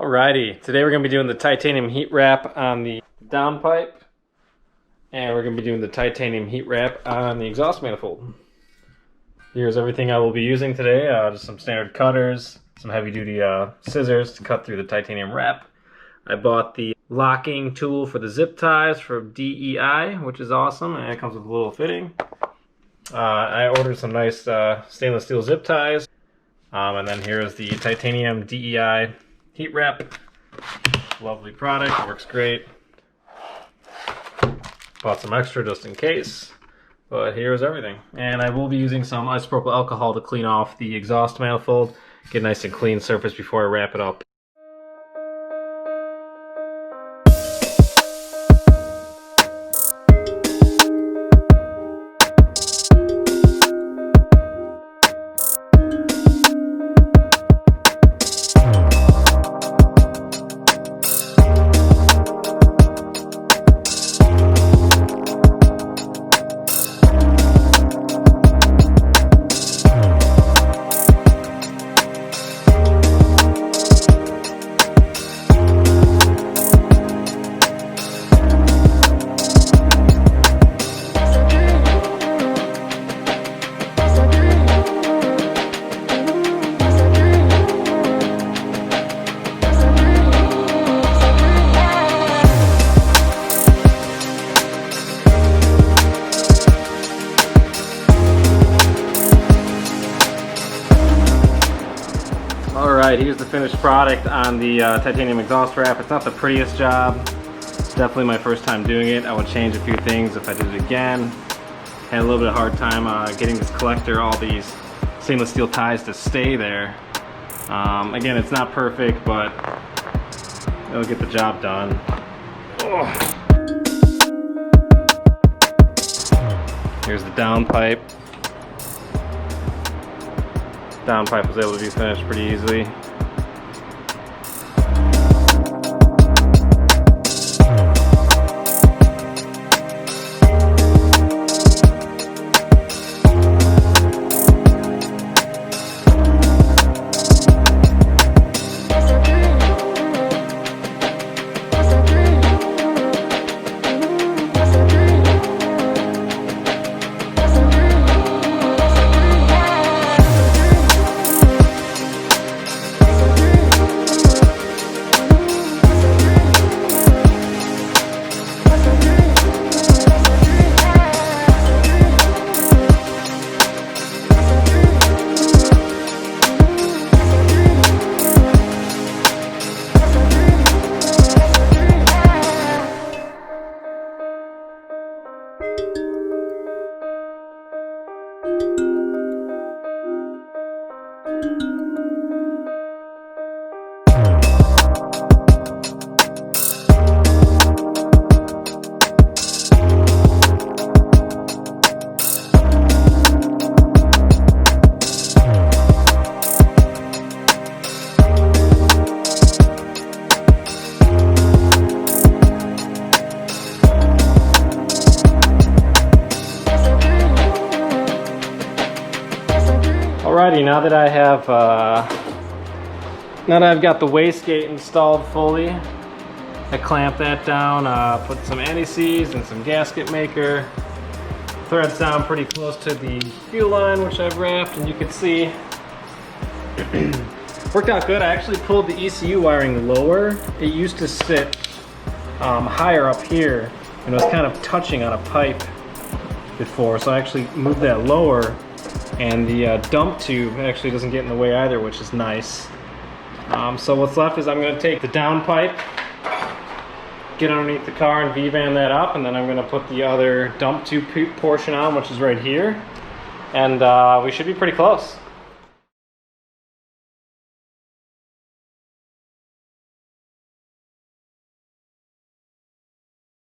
Alrighty, today we're going to be doing the titanium heat wrap on the downpipe, and we're going to be doing the titanium heat wrap on the exhaust manifold. Here's everything I will be using today. Just some standard cutters, some heavy duty scissors to cut through the titanium wrap. I bought the locking tool for the zip ties from DEI, which is awesome, and it comes with a little fitting. I ordered some nice stainless steel zip ties, and then here's the titanium DEI heat wrap. Lovely product, works great. Bought some extra just in case, but here's everything. And I will be using some isopropyl alcohol to clean off the exhaust manifold, get a nice and clean surface before I wrap it up. Alright, here's the finished product on the titanium exhaust wrap. It's not the prettiest job. It's definitely my first time doing it. I would change a few things if I did it again. Had a little bit of a hard time getting this collector, all these stainless steel ties to stay there. Again, it's not perfect, but it'll get the job done. Here's the downpipe. Downpipe was able to be finished pretty easily. Alrighty, now that I've got the wastegate installed fully, I clamp that down, put some anti-seize and some gasket maker, threads down pretty close to the fuel line, which I've wrapped, and you can see worked out good. I actually pulled the ECU wiring lower. It used to sit higher up here, and it was kind of touching on a pipe before, so I actually moved that lower. And the dump tube actually doesn't get in the way either, which is nice. So what's left is I'm going to take the downpipe, get underneath the car and V-band that up, and then I'm going to put the other dump tube portion on, which is right here. And we should be pretty close.